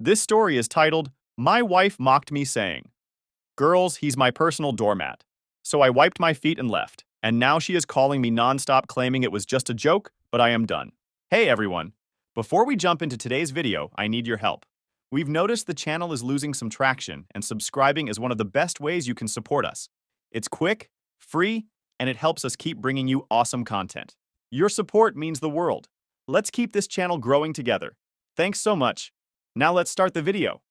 This story is titled, My Wife Mocked Me Saying, Girls, he's my personal doormat. So I wiped my feet and left, and now she is calling me nonstop claiming it was just a joke, but I am done. Hey everyone! Before we jump into today's video, I need your help. We've noticed the channel is losing some traction, and subscribing is one of the best ways you can support us. It's quick, free, and it helps us keep bringing you awesome content. Your support means the world. Let's keep this channel growing together. Thanks so much. Now let's start the video.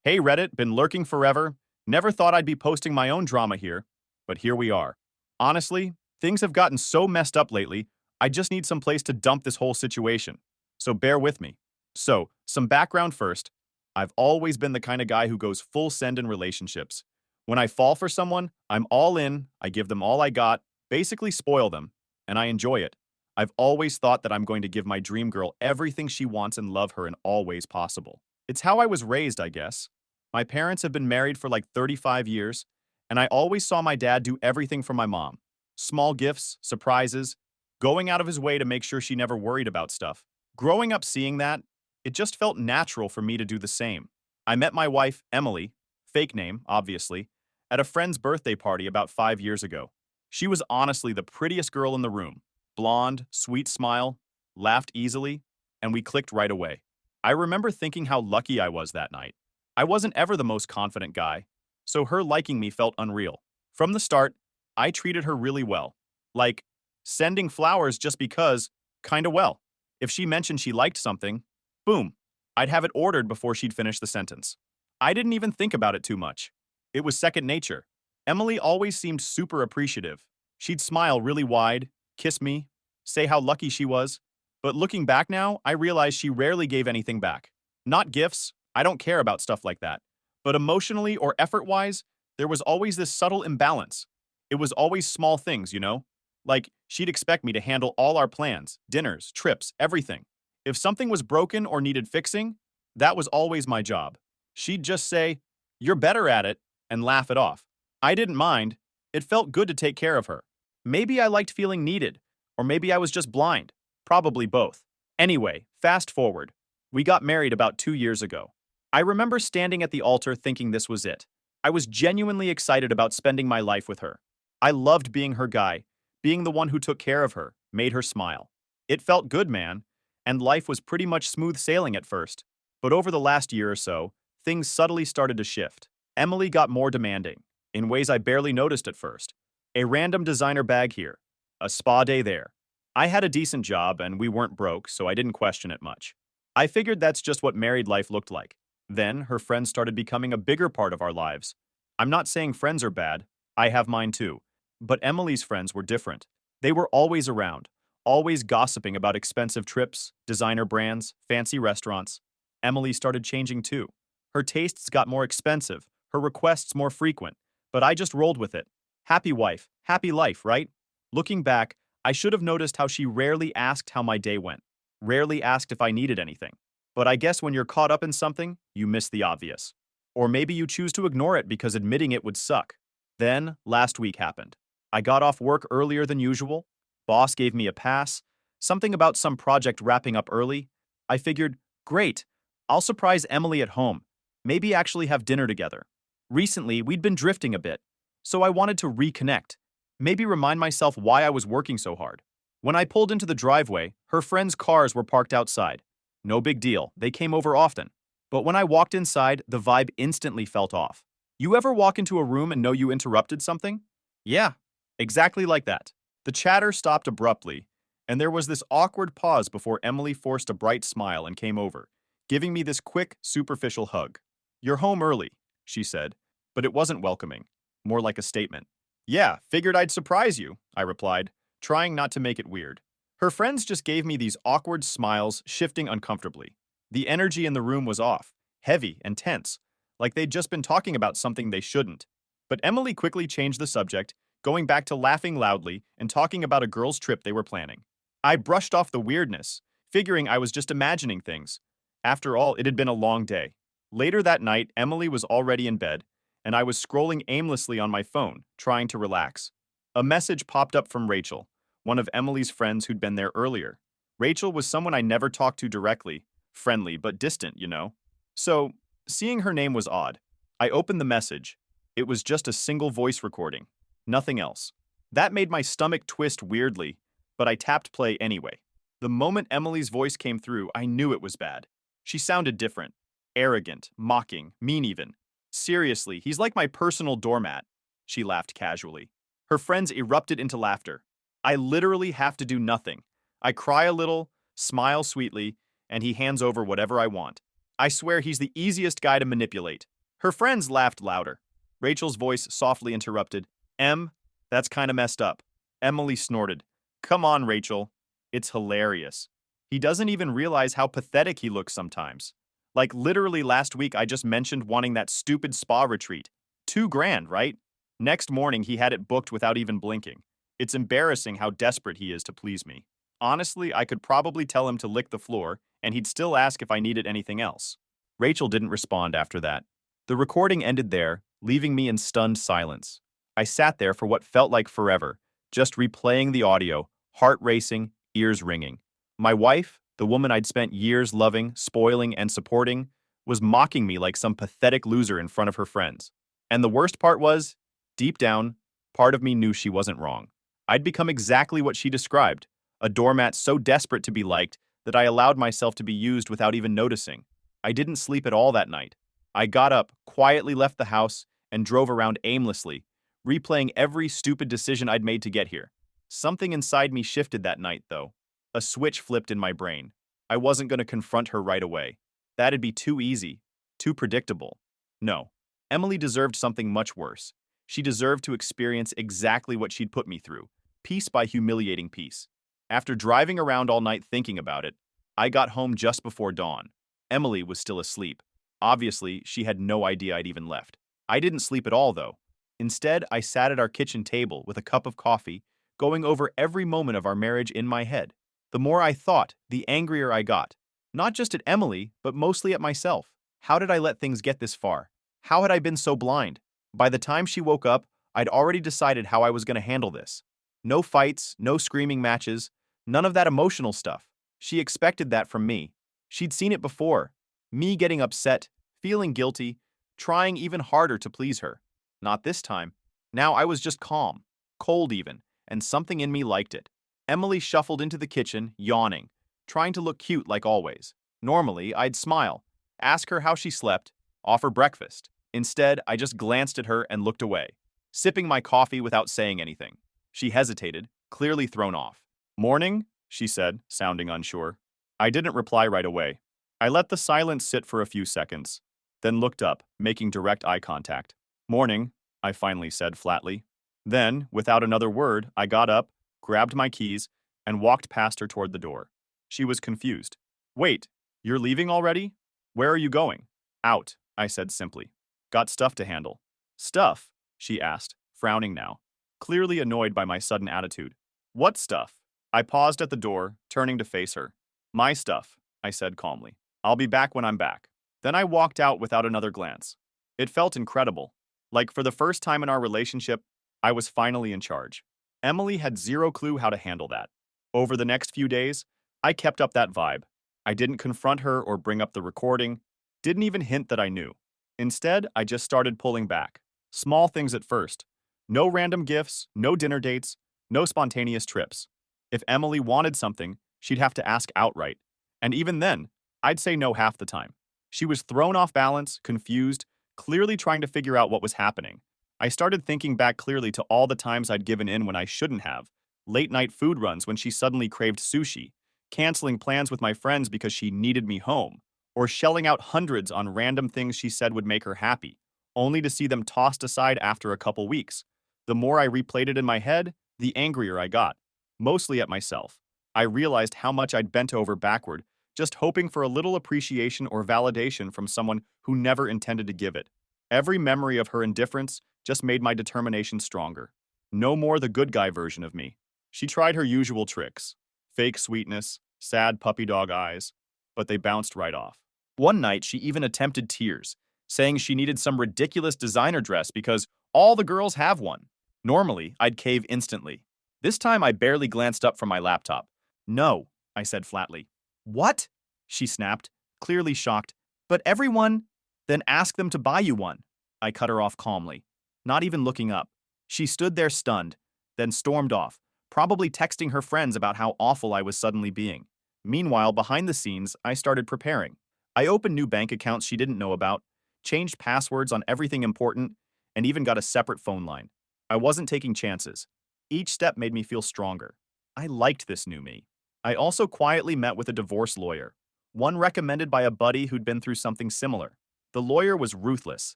Hey Reddit, been lurking forever. Never thought I'd be posting my own drama here, but here we are. Honestly, things have gotten so messed up lately, I just need some place to dump this whole situation. So bear with me. So, some background first. I've always been the kind of guy who goes full send in relationships. When I fall for someone, I'm all in, I give them all I got, basically spoil them, and I enjoy it. I've always thought that I'm going to give my dream girl everything she wants and love her in all ways possible. It's how I was raised, I guess. My parents have been married for like 35 years, and I always saw my dad do everything for my mom. Small gifts, surprises, going out of his way to make sure she never worried about stuff. Growing up seeing that, it just felt natural for me to do the same. I met my wife, Emily, fake name, obviously, at a friend's birthday party about 5 years ago. She was honestly the prettiest girl in the room. Blonde, sweet smile, laughed easily, and we clicked right away. I remember thinking how lucky I was that night. I wasn't ever the most confident guy, so her liking me felt unreal. From the start, I treated her really well. Like, sending flowers just because, kinda well. If she mentioned she liked something, boom, I'd have it ordered before she'd finish the sentence. I didn't even think about it too much. It was second nature. Emily always seemed super appreciative. She'd smile really wide, kiss me, say how lucky she was. But looking back now, I realize she rarely gave anything back. Not gifts, I don't care about stuff like that. But emotionally or effort-wise, there was always this subtle imbalance. It was always small things, you know? Like, she'd expect me to handle all our plans, dinners, trips, everything. If something was broken or needed fixing, that was always my job. She'd just say, "You're better at it," and laugh it off. I didn't mind. It felt good to take care of her. Maybe I liked feeling needed, or maybe I was just blind. Probably both. Anyway, fast forward. We got married about 2 years ago. I remember standing at the altar thinking this was it. I was genuinely excited about spending my life with her. I loved being her guy, being the one who took care of her, made her smile. It felt good, man, and life was pretty much smooth sailing at first. But over the last year or so, things subtly started to shift. Emily got more demanding, in ways I barely noticed at first. A random designer bag here, a spa day there. I had a decent job and we weren't broke, so I didn't question it much. I figured that's just what married life looked like. Then, her friends started becoming a bigger part of our lives. I'm not saying friends are bad, I have mine too. But Emily's friends were different. They were always around, always gossiping about expensive trips, designer brands, fancy restaurants. Emily started changing too. Her tastes got more expensive, her requests more frequent, but I just rolled with it. Happy wife, happy life, right? Looking back, I should have noticed how she rarely asked how my day went, rarely asked if I needed anything. But I guess when you're caught up in something, you miss the obvious. Or maybe you choose to ignore it because admitting it would suck. Then, last week happened. I got off work earlier than usual. Boss gave me a pass. Something about some project wrapping up early. I figured, great, I'll surprise Emily at home. Maybe actually have dinner together. Recently, we'd been drifting a bit, so I wanted to reconnect. Maybe remind myself why I was working so hard. When I pulled into the driveway, her friends' cars were parked outside. No big deal, they came over often. But when I walked inside, the vibe instantly felt off. You ever walk into a room and know you interrupted something? Yeah, exactly like that. The chatter stopped abruptly, and there was this awkward pause before Emily forced a bright smile and came over, giving me this quick, superficial hug. "You're home early," she said, but it wasn't welcoming, more like a statement. "Yeah, figured I'd surprise you," I replied, trying not to make it weird. Her friends just gave me these awkward smiles, shifting uncomfortably. The energy in the room was off, heavy and tense, like they'd just been talking about something they shouldn't. But Emily quickly changed the subject, going back to laughing loudly and talking about a girl's trip they were planning. I brushed off the weirdness, figuring I was just imagining things. After all, it had been a long day. Later that night, Emily was already in bed, and I was scrolling aimlessly on my phone, trying to relax. A message popped up from Rachel, one of Emily's friends who'd been there earlier. Rachel was someone I never talked to directly, friendly but distant, you know. So, seeing her name was odd. I opened the message. It was just a single voice recording. Nothing else. That made my stomach twist weirdly, but I tapped play anyway. The moment Emily's voice came through, I knew it was bad. She sounded different. Arrogant, mocking, mean even. Seriously, he's like my personal doormat. She laughed casually. Her friends erupted into laughter. I literally have to do nothing. I cry a little, smile sweetly, and he hands over whatever I want. I swear he's the easiest guy to manipulate. Her friends laughed louder. Rachel's voice softly interrupted. That's kinda messed up. Emily snorted. Come on, Rachel. It's hilarious. He doesn't even realize how pathetic he looks sometimes. Like literally last week I just mentioned wanting that stupid spa retreat. 2 grand, right? Next morning he had it booked without even blinking. It's embarrassing how desperate he is to please me. Honestly, I could probably tell him to lick the floor, and he'd still ask if I needed anything else. Rachel didn't respond after that. The recording ended there, leaving me in stunned silence. I sat there for what felt like forever, just replaying the audio, heart racing, ears ringing. My wife, the woman I'd spent years loving, spoiling, and supporting, was mocking me like some pathetic loser in front of her friends. And the worst part was, deep down, part of me knew she wasn't wrong. I'd become exactly what she described, a doormat so desperate to be liked that I allowed myself to be used without even noticing. I didn't sleep at all that night. I got up, quietly left the house, and drove around aimlessly, replaying every stupid decision I'd made to get here. Something inside me shifted that night, though. A switch flipped in my brain. I wasn't going to confront her right away. That'd be too easy, too predictable. No, Emily deserved something much worse. She deserved to experience exactly what she'd put me through, piece by humiliating piece. After driving around all night thinking about it, I got home just before dawn. Emily was still asleep. Obviously, she had no idea I'd even left. I didn't sleep at all, though. Instead, I sat at our kitchen table with a cup of coffee, going over every moment of our marriage in my head. The more I thought, the angrier I got. Not just at Emily, but mostly at myself. How did I let things get this far? How had I been so blind? By the time she woke up, I'd already decided how I was going to handle this. No fights, no screaming matches, none of that emotional stuff. She expected that from me. She'd seen it before. Me getting upset, feeling guilty, trying even harder to please her. Not this time. Now I was just calm, cold even, and something in me liked it. Emily shuffled into the kitchen, yawning, trying to look cute like always. Normally, I'd smile, ask her how she slept, offer breakfast. Instead, I just glanced at her and looked away, sipping my coffee without saying anything. She hesitated, clearly thrown off. Morning, she said, sounding unsure. I didn't reply right away. I let the silence sit for a few seconds, then looked up, making direct eye contact. Morning, I finally said flatly. Then, without another word, I got up, grabbed my keys, and walked past her toward the door. She was confused. Wait, you're leaving already? Where are you going? Out, I said simply. Got stuff to handle. Stuff? She asked, frowning now, clearly annoyed by my sudden attitude. What stuff? I paused at the door, turning to face her. My stuff, I said calmly. I'll be back when I'm back. Then I walked out without another glance. It felt incredible. Like for the first time in our relationship, I was finally in charge. Emily had zero clue how to handle that. Over the next few days, I kept up that vibe. I didn't confront her or bring up the recording, didn't even hint that I knew. Instead, I just started pulling back. Small things at first. No random gifts, no dinner dates, no spontaneous trips. If Emily wanted something, she'd have to ask outright. And even then, I'd say no half the time. She was thrown off balance, confused, clearly trying to figure out what was happening. I started thinking back clearly to all the times I'd given in when I shouldn't have. Late night food runs when she suddenly craved sushi, canceling plans with my friends because she needed me home, or shelling out hundreds on random things she said would make her happy, only to see them tossed aside after a couple weeks. The more I replayed it in my head, the angrier I got, mostly at myself. I realized how much I'd bent over backward, just hoping for a little appreciation or validation from someone who never intended to give it. Every memory of her indifference just made my determination stronger. No more the good guy version of me. She tried her usual tricks. Fake sweetness, sad puppy dog eyes, but they bounced right off. One night, she even attempted tears, saying she needed some ridiculous designer dress because all the girls have one. Normally, I'd cave instantly. This time, I barely glanced up from my laptop. No, I said flatly. What? She snapped, clearly shocked. But everyone, then ask them to buy you one. I cut her off calmly, not even looking up. She stood there stunned, then stormed off, probably texting her friends about how awful I was suddenly being. Meanwhile, behind the scenes, I started preparing. I opened new bank accounts she didn't know about, changed passwords on everything important, and even got a separate phone line. I wasn't taking chances. Each step made me feel stronger. I liked this new me. I also quietly met with a divorce lawyer, one recommended by a buddy who'd been through something similar. The lawyer was ruthless,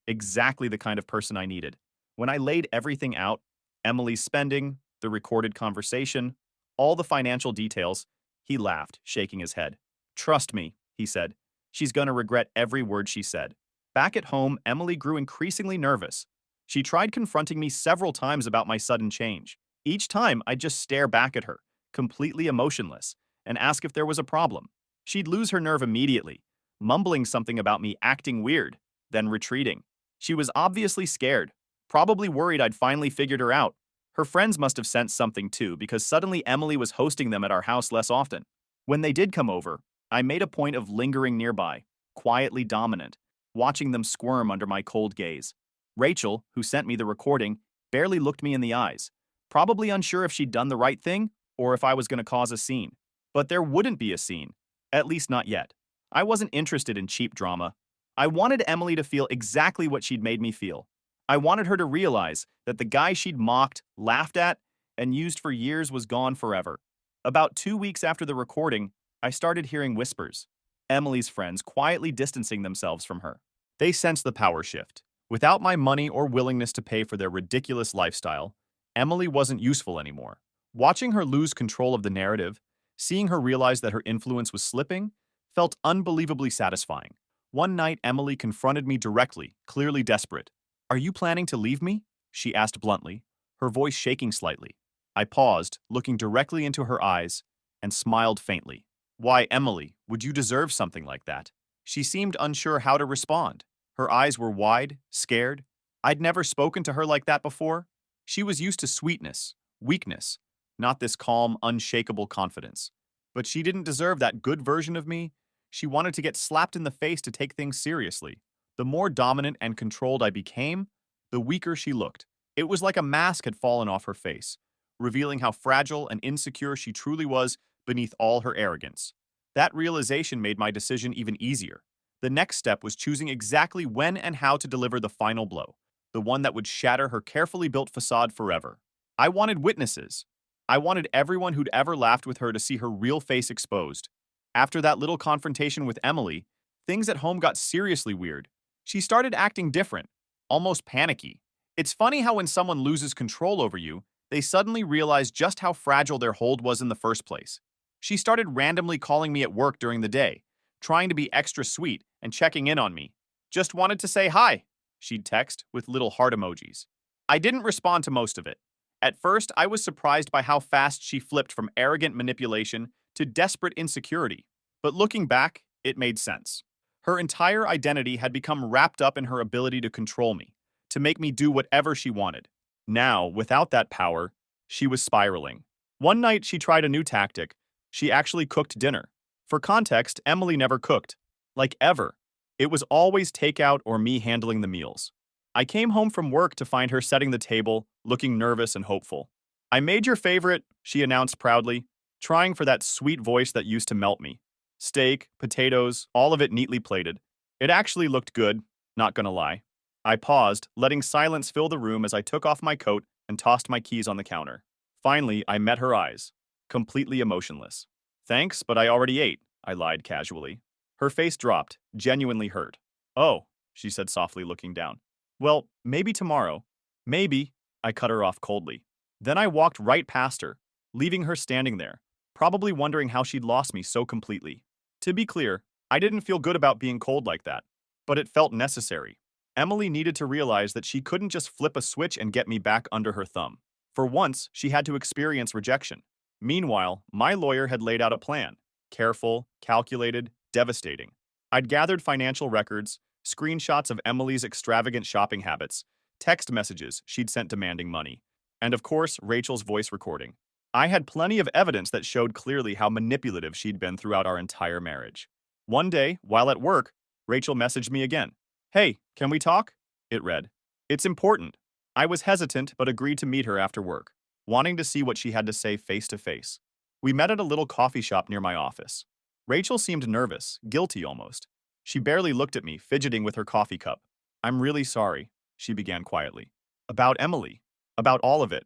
exactly the kind of person I needed. When I laid everything out, Emily's spending, the recorded conversation, all the financial details, he laughed, shaking his head. Trust me, he said. She's gonna regret every word she said. Back at home, Emily grew increasingly nervous. She tried confronting me several times about my sudden change. Each time, I'd just stare back at her, completely emotionless, and ask if there was a problem. She'd lose her nerve immediately, mumbling something about me acting weird, then retreating. She was obviously scared, probably worried I'd finally figured her out. Her friends must have sensed something too, because suddenly Emily was hosting them at our house less often. When they did come over, I made a point of lingering nearby, quietly dominant, watching them squirm under my cold gaze. Rachel, who sent me the recording, barely looked me in the eyes, probably unsure if she'd done the right thing or if I was going to cause a scene. But there wouldn't be a scene, at least not yet. I wasn't interested in cheap drama. I wanted Emily to feel exactly what she'd made me feel. I wanted her to realize that the guy she'd mocked, laughed at, and used for years was gone forever. About 2 weeks after the recording, I started hearing whispers. Emily's friends quietly distancing themselves from her. They sensed the power shift. Without my money or willingness to pay for their ridiculous lifestyle, Emily wasn't useful anymore. Watching her lose control of the narrative, seeing her realize that her influence was slipping, felt unbelievably satisfying. One night, Emily confronted me directly, clearly desperate. Are you planning to leave me? She asked bluntly, her voice shaking slightly. I paused, looking directly into her eyes, and smiled faintly. Why, Emily, would you deserve something like that? She seemed unsure how to respond. Her eyes were wide, scared. I'd never spoken to her like that before. She was used to sweetness, weakness, not this calm, unshakable confidence. But she didn't deserve that good version of me. She wanted to get slapped in the face to take things seriously. The more dominant and controlled I became, the weaker she looked. It was like a mask had fallen off her face, revealing how fragile and insecure she truly was beneath all her arrogance. That realization made my decision even easier. The next step was choosing exactly when and how to deliver the final blow, the one that would shatter her carefully built facade forever. I wanted witnesses. I wanted everyone who'd ever laughed with her to see her real face exposed. After that little confrontation with Emily, things at home got seriously weird. She started acting different, almost panicky. It's funny how when someone loses control over you, they suddenly realize just how fragile their hold was in the first place. She started randomly calling me at work during the day, trying to be extra sweet and checking in on me. Just wanted to say hi, she'd text with little heart emojis. I didn't respond to most of it. At first, I was surprised by how fast she flipped from arrogant manipulation to desperate insecurity. But looking back, it made sense. Her entire identity had become wrapped up in her ability to control me, to make me do whatever she wanted. Now, without that power, she was spiraling. One night, she tried a new tactic. She actually cooked dinner. For context, Emily never cooked. Like ever. It was always takeout or me handling the meals. I came home from work to find her setting the table, looking nervous and hopeful. I made your favorite, she announced proudly, trying for that sweet voice that used to melt me. Steak, potatoes, all of it neatly plated. It actually looked good, not gonna lie. I paused, letting silence fill the room as I took off my coat and tossed my keys on the counter. Finally, I met her eyes, completely emotionless. Thanks, but I already ate, I lied casually. Her face dropped, genuinely hurt. Oh, she said softly, looking down. Well, maybe tomorrow. Maybe, I cut her off coldly. Then I walked right past her, leaving her standing there, probably wondering how she'd lost me so completely. To be clear, I didn't feel good about being cold like that, but it felt necessary. Emily needed to realize that she couldn't just flip a switch and get me back under her thumb. For once, she had to experience rejection. Meanwhile, my lawyer had laid out a plan. Careful, calculated, devastating. I'd gathered financial records, screenshots of Emily's extravagant shopping habits, text messages she'd sent demanding money, and of course, Rachel's voice recording. I had plenty of evidence that showed clearly how manipulative she'd been throughout our entire marriage. One day, while at work, Rachel messaged me again. Hey, can we talk? It read. It's important. I was hesitant but agreed to meet her after work, wanting to see what she had to say face to face. We met at a little coffee shop near my office. Rachel seemed nervous, guilty almost. She barely looked at me, fidgeting with her coffee cup. I'm really sorry, she began quietly. About Emily. About all of it.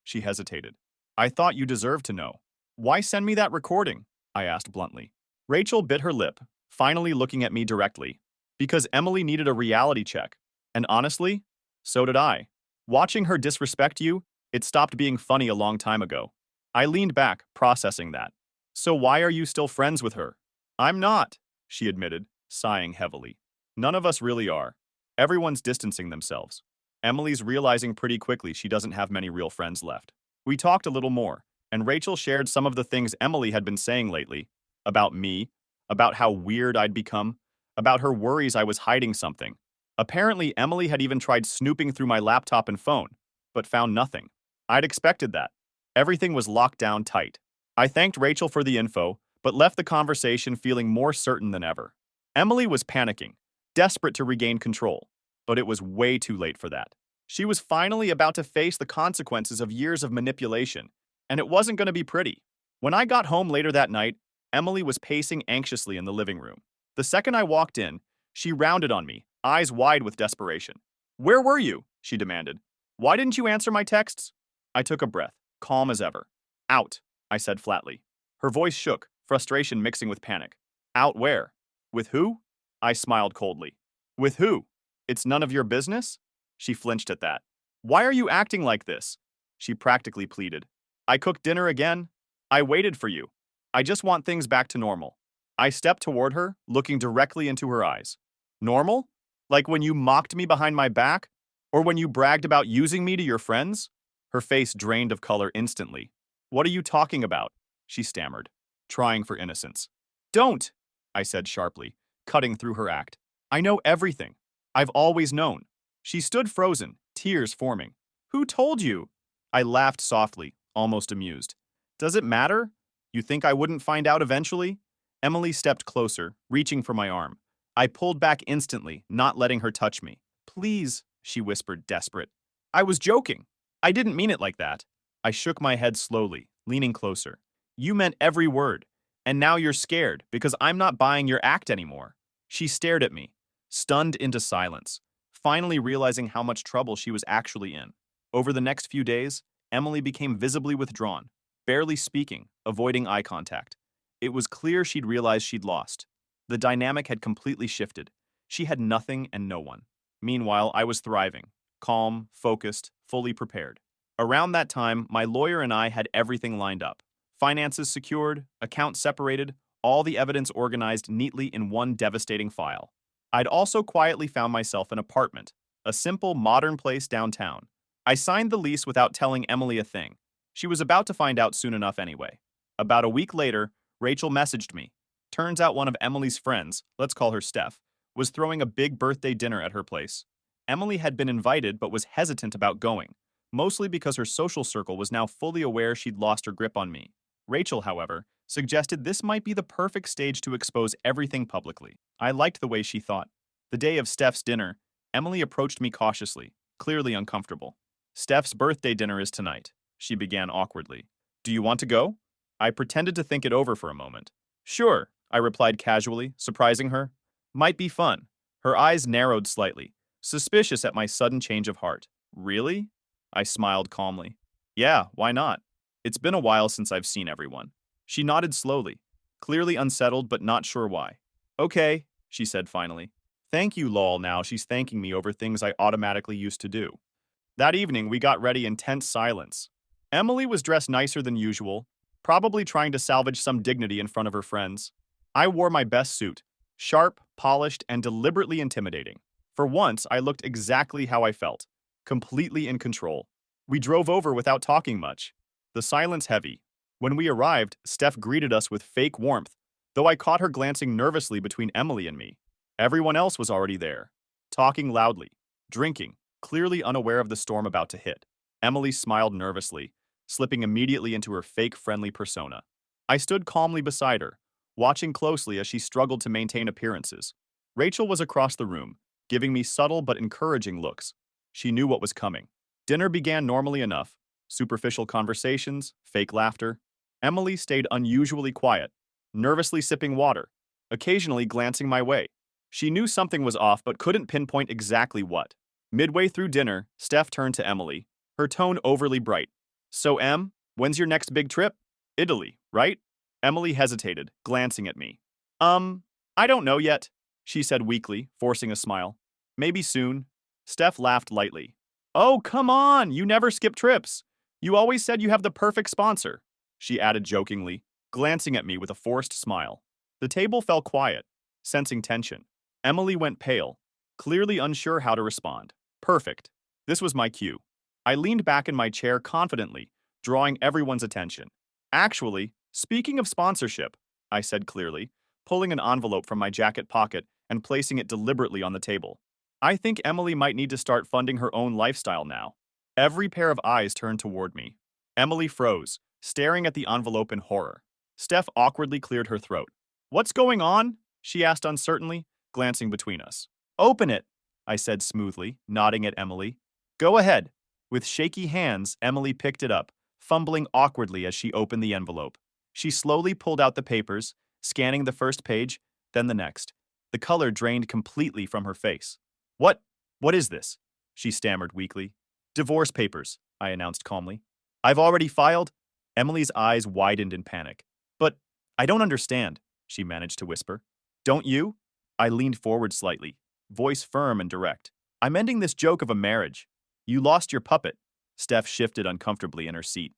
She hesitated. I thought you deserved to know. Why send me that recording? I asked bluntly. Rachel bit her lip, finally looking at me directly. Because Emily needed a reality check. And honestly, so did I. Watching her disrespect you, it stopped being funny a long time ago. I leaned back, processing that. So why are you still friends with her? I'm not, she admitted, sighing heavily. None of us really are. Everyone's distancing themselves. Emily's realizing pretty quickly she doesn't have many real friends left. We talked a little more, and Rachel shared some of the things Emily had been saying lately. About me, about how weird I'd become, about her worries I was hiding something. Apparently, Emily had even tried snooping through my laptop and phone, but found nothing. I'd expected that. Everything was locked down tight. I thanked Rachel for the info, but left the conversation feeling more certain than ever. Emily was panicking, desperate to regain control, but it was way too late for that. She was finally about to face the consequences of years of manipulation, and it wasn't going to be pretty. When I got home later that night, Emily was pacing anxiously in the living room. The second I walked in, she rounded on me, eyes wide with desperation. Where were you? She demanded. Why didn't you answer my texts? I took a breath, calm as ever. Out, I said flatly. Her voice shook, frustration mixing with panic. Out where? With who? I smiled coldly. With who? It's none of your business? She flinched at that. Why are you acting like this? She practically pleaded. I cooked dinner again. I waited for you. I just want things back to normal. I stepped toward her, looking directly into her eyes. Normal? Like when you mocked me behind my back? Or when you bragged about using me to your friends? Her face drained of color instantly. What are you talking about? She stammered, trying for innocence. Don't, I said sharply, cutting through her act. I know everything. I've always known. She stood frozen, tears forming. Who told you? I laughed softly, almost amused. Does it matter? You think I wouldn't find out eventually? Emily stepped closer, reaching for my arm. I pulled back instantly, not letting her touch me. Please, she whispered, desperate. I was joking. I didn't mean it like that. I shook my head slowly, leaning closer. You meant every word. And now you're scared because I'm not buying your act anymore. She stared at me, stunned into silence, finally realizing how much trouble she was actually in. Over the next few days, Emily became visibly withdrawn, barely speaking, avoiding eye contact. It was clear she'd realized she'd lost. The dynamic had completely shifted. She had nothing and no one. Meanwhile, I was thriving, calm, focused, fully prepared. Around that time, my lawyer and I had everything lined up. Finances secured, accounts separated, all the evidence organized neatly in one devastating file. I'd also quietly found myself an apartment, a simple, modern place downtown. I signed the lease without telling Emily a thing. She was about to find out soon enough anyway. About a week later, Rachel messaged me. Turns out one of Emily's friends, let's call her Steph, was throwing a big birthday dinner at her place. Emily had been invited but was hesitant about going, mostly because her social circle was now fully aware she'd lost her grip on me. Rachel, however, suggested this might be the perfect stage to expose everything publicly. I liked the way she thought. The day of Steph's dinner, Emily approached me cautiously, clearly uncomfortable. Steph's birthday dinner is tonight, she began awkwardly. Do you want to go? I pretended to think it over for a moment. Sure, I replied casually, surprising her. Might be fun. Her eyes narrowed slightly, suspicious at my sudden change of heart. Really? I smiled calmly. Yeah, why not? It's been a while since I've seen everyone. She nodded slowly, clearly unsettled but not sure why. Okay, she said finally. Thank you, lol. Now she's thanking me over things I automatically used to do. That evening, we got ready in tense silence. Emily was dressed nicer than usual, probably trying to salvage some dignity in front of her friends. I wore my best suit, sharp, polished, and deliberately intimidating. For once, I looked exactly how I felt, completely in control. We drove over without talking much, the silence heavy. When we arrived, Steph greeted us with fake warmth, though I caught her glancing nervously between Emily and me. Everyone else was already there, talking loudly, drinking, clearly unaware of the storm about to hit. Emily smiled nervously, slipping immediately into her fake friendly persona. I stood calmly beside her, watching closely as she struggled to maintain appearances. Rachel was across the room, giving me subtle but encouraging looks. She knew what was coming. Dinner began normally enough. Superficial conversations, fake laughter. Emily stayed unusually quiet, nervously sipping water, occasionally glancing my way. She knew something was off but couldn't pinpoint exactly what. Midway through dinner, Steph turned to Emily, her tone overly bright. "So, Em, when's your next big trip? Italy, right?" Emily hesitated, glancing at me. I don't know yet," she said weakly, forcing a smile. "Maybe soon." Steph laughed lightly. "Oh, come on, you never skip trips. You always said you have the perfect sponsor," she added jokingly, glancing at me with a forced smile. The table fell quiet, sensing tension. Emily went pale, clearly unsure how to respond. Perfect. This was my cue. I leaned back in my chair confidently, drawing everyone's attention. "Actually, speaking of sponsorship," I said clearly, pulling an envelope from my jacket pocket and placing it deliberately on the table. "I think Emily might need to start funding her own lifestyle now." Every pair of eyes turned toward me. Emily froze, staring at the envelope in horror. Steph awkwardly cleared her throat. "What's going on?" she asked uncertainly, glancing between us. "Open it," I said smoothly, nodding at Emily. "Go ahead." With shaky hands, Emily picked it up, fumbling awkwardly as she opened the envelope. She slowly pulled out the papers, scanning the first page, then the next. The color drained completely from her face. "What? What is this?" she stammered weakly. "Divorce papers," I announced calmly. "I've already filed?" Emily's eyes widened in panic. "But I don't understand," she managed to whisper. "Don't you?" I leaned forward slightly, voice firm and direct. "I'm ending this joke of a marriage. You lost your puppet." Steph shifted uncomfortably in her seat.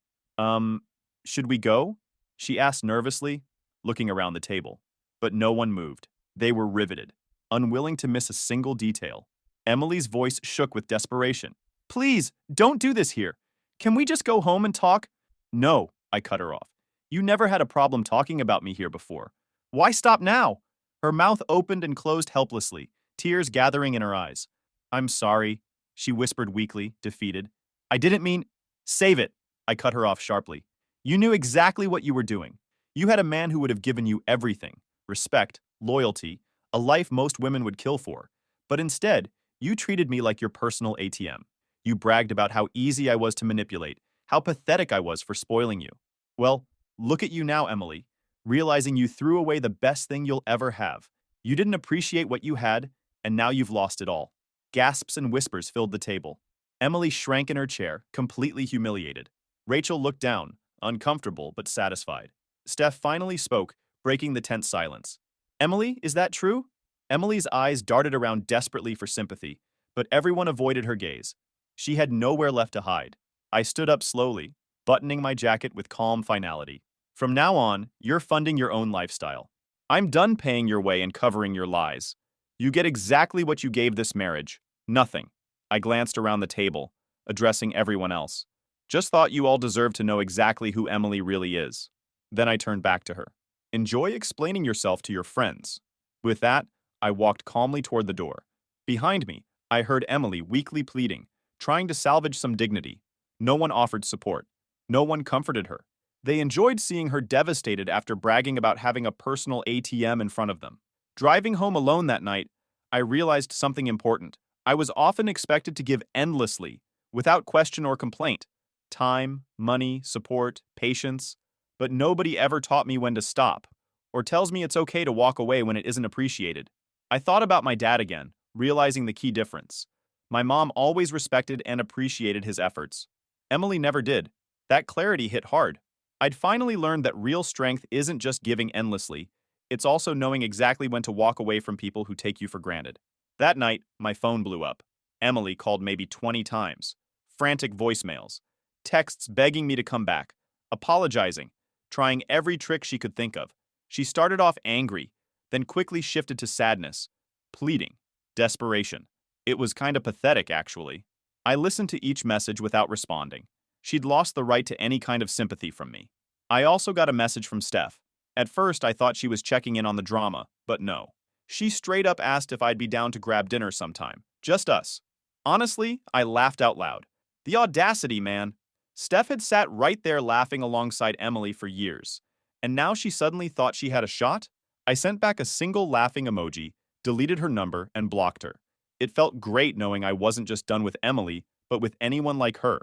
Should we go?" she asked nervously, looking around the table. But no one moved. They were riveted, unwilling to miss a single detail. Emily's voice shook with desperation. "Please, don't do this here. Can we just go home and talk?" "No," I cut her off. "You never had a problem talking about me here before. Why stop now?" Her mouth opened and closed helplessly, tears gathering in her eyes. "I'm sorry," she whispered weakly, defeated. "I didn't mean—" "Save it," I cut her off sharply. "You knew exactly what you were doing. You had a man who would have given you everything: respect, loyalty, a life most women would kill for. But instead, you treated me like your personal ATM. You bragged about how easy I was to manipulate, how pathetic I was for spoiling you. Well, look at you now, Emily, realizing you threw away the best thing you'll ever have. You didn't appreciate what you had, and now you've lost it all." Gasps and whispers filled the table. Emily shrank in her chair, completely humiliated. Rachel looked down, uncomfortable but satisfied. Steph finally spoke, breaking the tense silence. "Emily, is that true?" Emily's eyes darted around desperately for sympathy, but everyone avoided her gaze. She had nowhere left to hide. I stood up slowly, buttoning my jacket with calm finality. "From now on, you're funding your own lifestyle. I'm done paying your way and covering your lies. You get exactly what you gave this marriage. Nothing." I glanced around the table, addressing everyone else. "Just thought you all deserved to know exactly who Emily really is." Then I turned back to her. "Enjoy explaining yourself to your friends." With that, I walked calmly toward the door. Behind me, I heard Emily weakly pleading, trying to salvage some dignity. No one offered support. No one comforted her. They enjoyed seeing her devastated after bragging about having a personal ATM in front of them. Driving home alone that night, I realized something important. I was often expected to give endlessly, without question or complaint. Time, money, support, patience. But nobody ever taught me when to stop, or tells me it's okay to walk away when it isn't appreciated. I thought about my dad again, realizing the key difference. My mom always respected and appreciated his efforts. Emily never did. That clarity hit hard. I'd finally learned that real strength isn't just giving endlessly, it's also knowing exactly when to walk away from people who take you for granted. That night, my phone blew up. Emily called maybe 20 times. Frantic voicemails. Texts begging me to come back. Apologizing. Trying every trick she could think of. She started off angry, then quickly shifted to sadness, pleading, desperation. It was kind of pathetic, actually. I listened to each message without responding. She'd lost the right to any kind of sympathy from me. I also got a message from Steph. At first, I thought she was checking in on the drama, but no. She straight up asked if I'd be down to grab dinner sometime. Just us. Honestly, I laughed out loud. The audacity, man. Steph had sat right there laughing alongside Emily for years, And now she suddenly thought she had a shot? I sent back a single laughing emoji, deleted her number, and blocked her. It felt great knowing I wasn't just done with Emily, but with anyone like her.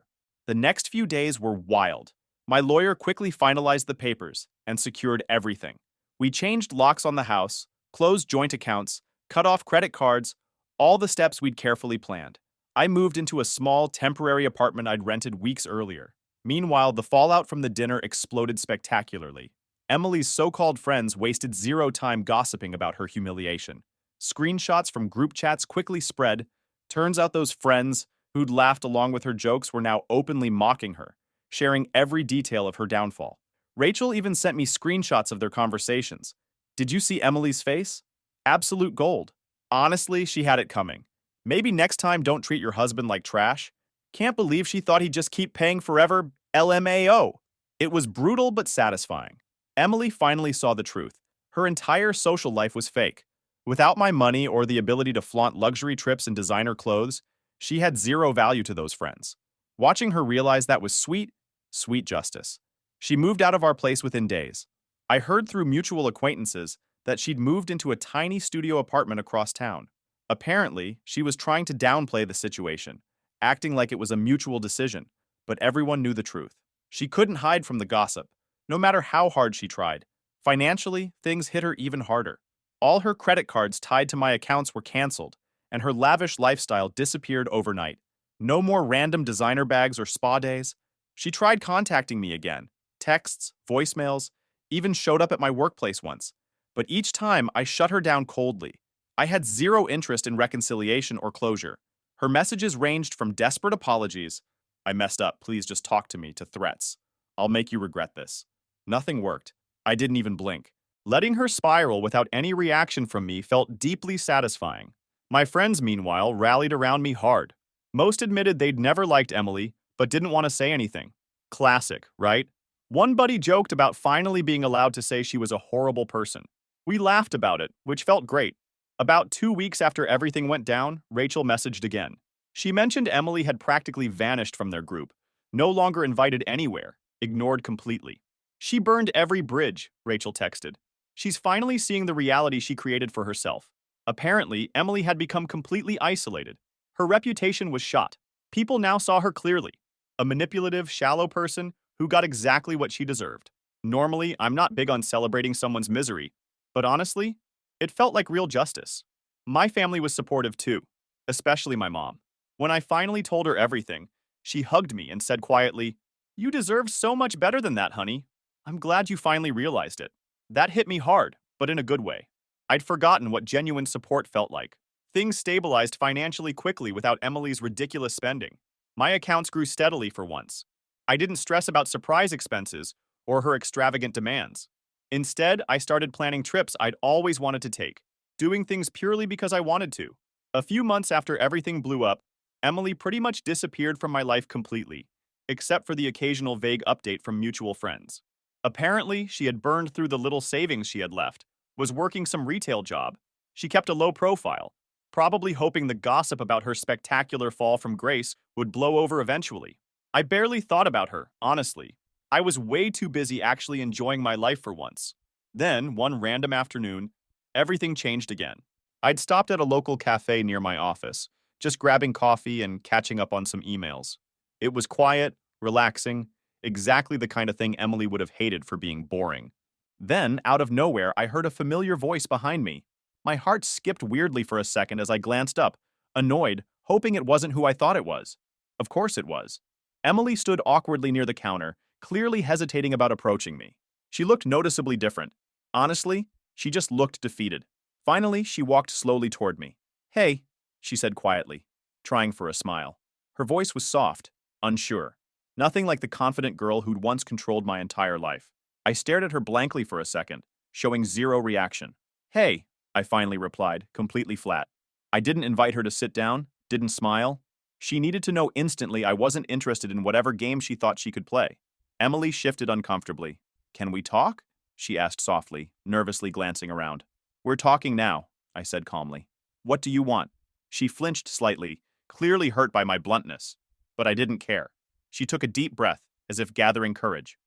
The next few days were wild. My lawyer quickly finalized the papers and secured everything. We changed locks on the house, closed joint accounts, cut off credit cards, all the steps we'd carefully planned. I moved into a small, temporary apartment I'd rented weeks earlier. Meanwhile, the fallout from the dinner exploded spectacularly. Emily's so-called friends wasted zero time gossiping about her humiliation. Screenshots from group chats quickly spread. Turns out those friends who'd laughed along with her jokes were now openly mocking her, sharing every detail of her downfall. Rachel even sent me screenshots of their conversations. Did you see Emily's face? Absolute gold. Honestly, she had it coming. Maybe next time don't treat your husband like trash. Can't believe she thought he'd just keep paying forever. LMAO. It was brutal but satisfying. Emily finally saw the truth. Her entire social life was fake. Without my money or the ability to flaunt luxury trips and designer clothes, she had zero value to those friends. Watching her realize that was sweet, sweet justice. She moved out of our place within days. I heard through mutual acquaintances that she'd moved into a tiny studio apartment across town. Apparently, she was trying to downplay the situation, acting like it was a mutual decision, but everyone knew the truth. She couldn't hide from the gossip, no matter how hard she tried. Financially, things hit her even harder. All her credit cards tied to my accounts were canceled, and her lavish lifestyle disappeared overnight. No more random designer bags or spa days. She tried contacting me again. Texts, voicemails, even showed up at my workplace once. But each time, I shut her down coldly. I had zero interest in reconciliation or closure. Her messages ranged from desperate apologies, "I messed up, please just talk to me," to threats, "I'll make you regret this." Nothing worked. I didn't even blink. Letting her spiral without any reaction from me felt deeply satisfying. My friends, meanwhile, rallied around me hard. Most admitted they'd never liked Emily, but didn't want to say anything. Classic, right? One buddy joked about finally being allowed to say she was a horrible person. We laughed about it, which felt great. About 2 weeks after everything went down, Rachel messaged again. She mentioned Emily had practically vanished from their group, no longer invited anywhere, ignored completely. She burned every bridge, Rachel texted. She's finally seeing the reality she created for herself. Apparently, Emily had become completely isolated. Her reputation was shot. People now saw her clearly. A manipulative, shallow person who got exactly what she deserved. Normally, I'm not big on celebrating someone's misery, but honestly, it felt like real justice. My family was supportive too, especially my mom. When I finally told her everything, she hugged me and said quietly, "You deserve so much better than that, honey. I'm glad you finally realized it." That hit me hard, but in a good way. I'd forgotten what genuine support felt like. Things stabilized financially quickly without Emily's ridiculous spending. My accounts grew steadily for once. I didn't stress about surprise expenses or her extravagant demands. Instead, I started planning trips I'd always wanted to take, doing things purely because I wanted to. A few months after everything blew up, Emily pretty much disappeared from my life completely, except for the occasional vague update from mutual friends. Apparently, she had burned through the little savings she had left, was working some retail job. She kept a low profile, probably hoping the gossip about her spectacular fall from grace would blow over eventually. I barely thought about her, honestly. I was way too busy actually enjoying my life for once. Then, one random afternoon, everything changed again. I'd stopped at a local cafe near my office, just grabbing coffee and catching up on some emails. It was quiet, relaxing, exactly the kind of thing Emily would have hated for being boring. Then, out of nowhere, I heard a familiar voice behind me. My heart skipped weirdly for a second as I glanced up, annoyed, hoping it wasn't who I thought it was. Of course it was. Emily stood awkwardly near the counter, clearly hesitating about approaching me. She looked noticeably different. Honestly, she just looked defeated. Finally, she walked slowly toward me. "Hey," she said quietly, trying for a smile. Her voice was soft, unsure. Nothing like the confident girl who'd once controlled my entire life. I stared at her blankly for a second, showing zero reaction. "Hey," I finally replied, completely flat. I didn't invite her to sit down, didn't smile. She needed to know instantly I wasn't interested in whatever game she thought she could play. Emily shifted uncomfortably. "Can we talk?" she asked softly, nervously glancing around. "We're talking now," I said calmly. "What do you want?" She flinched slightly, clearly hurt by my bluntness. But I didn't care. She took a deep breath, as if gathering courage.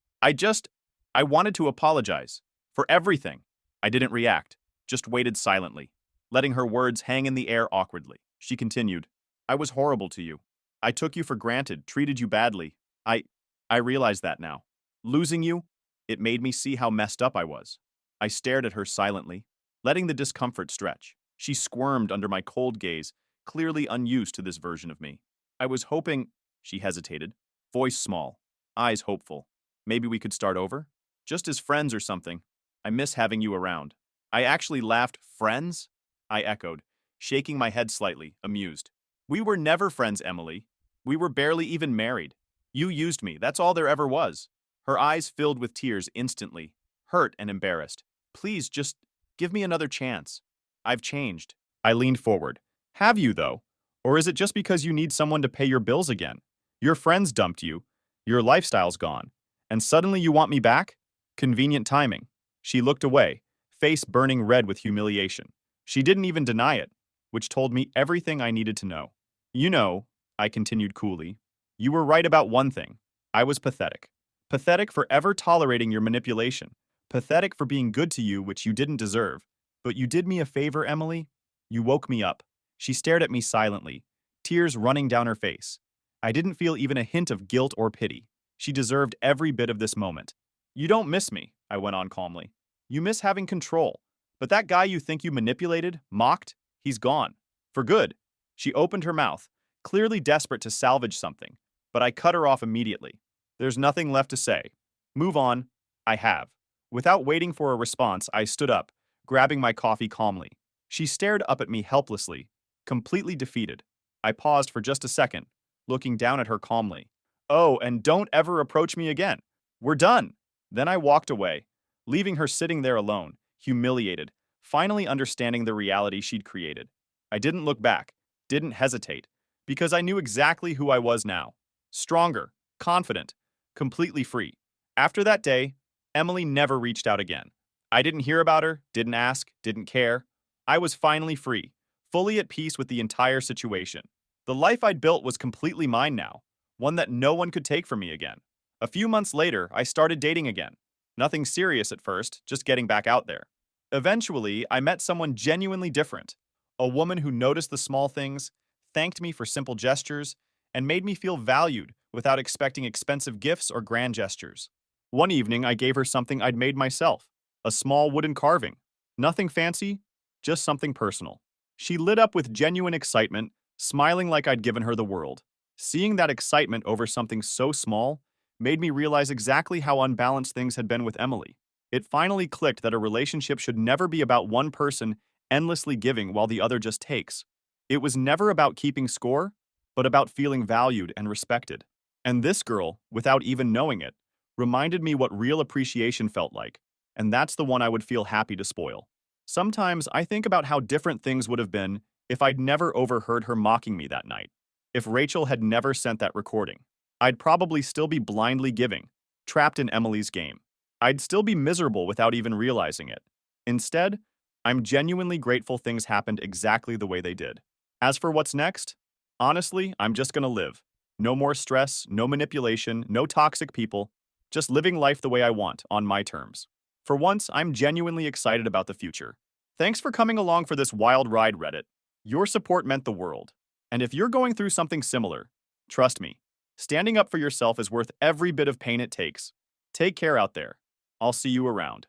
I wanted to apologize. For everything. I didn't react, just waited silently, letting her words hang in the air awkwardly. She continued, I was horrible to you. I took you for granted, treated you badly. I I realize that now. Losing you, it made me see how messed up I was. I stared at her silently, letting the discomfort stretch. She squirmed under my cold gaze, clearly unused to this version of me. I was hoping, she hesitated, voice small, eyes hopeful. Maybe we could start over? Just as friends or something. I miss having you around. I actually laughed. Friends? I echoed, shaking my head slightly, amused. We were never friends, Emily. We were barely even married. You used me, that's all there ever was. Her eyes filled with tears instantly, hurt and embarrassed. Please, just give me another chance. I've changed. I leaned forward. Have you, though? Or is it just because you need someone to pay your bills again? Your friends dumped you, your lifestyle's gone, and suddenly you want me back? Convenient timing. She looked away, face burning red with humiliation. She didn't even deny it, which told me everything I needed to know. You know, I continued coolly, you were right about one thing. I was pathetic. Pathetic for ever tolerating your manipulation. Pathetic for being good to you, which you didn't deserve. But you did me a favor, Emily. You woke me up. She stared at me silently, tears running down her face. I didn't feel even a hint of guilt or pity. She deserved every bit of this moment. You don't miss me, I went on calmly. You miss having control. But that guy you think you manipulated, mocked, he's gone. For good. She opened her mouth, clearly desperate to salvage something, but I cut her off immediately. There's nothing left to say. Move on. I have. Without waiting for a response, I stood up, grabbing my coffee calmly. She stared up at me helplessly, completely defeated. I paused for just a second, looking down at her calmly. Oh, and don't ever approach me again. We're done. Then I walked away, leaving her sitting there alone, humiliated, finally understanding the reality she'd created. I didn't look back, didn't hesitate, because I knew exactly who I was now. Stronger, confident, completely free. After that day, Emily never reached out again. I didn't hear about her, didn't ask, didn't care. I was finally free, fully at peace with the entire situation. The life I'd built was completely mine now, one that no one could take from me again. A few months later, I started dating again. Nothing serious at first, just getting back out there. Eventually, I met someone genuinely different. A woman who noticed the small things, thanked me for simple gestures, and made me feel valued without expecting expensive gifts or grand gestures. One evening, I gave her something I'd made myself, a small wooden carving. Nothing fancy, just something personal. She lit up with genuine excitement, smiling like I'd given her the world. Seeing that excitement over something so small made me realize exactly how unbalanced things had been with Emily. It finally clicked that a relationship should never be about one person endlessly giving while the other just takes. It was never about keeping score, but about feeling valued and respected. And this girl, without even knowing it, reminded me what real appreciation felt like, and that's the one I would feel happy to spoil. Sometimes I think about how different things would have been if I'd never overheard her mocking me that night. If Rachel had never sent that recording, I'd probably still be blindly giving, trapped in Emily's game. I'd still be miserable without even realizing it. Instead, I'm genuinely grateful things happened exactly the way they did. As for what's next, honestly, I'm just gonna live. No more stress, no manipulation, no toxic people, just living life the way I want, on my terms. For once, I'm genuinely excited about the future. Thanks for coming along for this wild ride, Reddit. Your support meant the world. And if you're going through something similar, trust me, standing up for yourself is worth every bit of pain it takes. Take care out there. I'll see you around.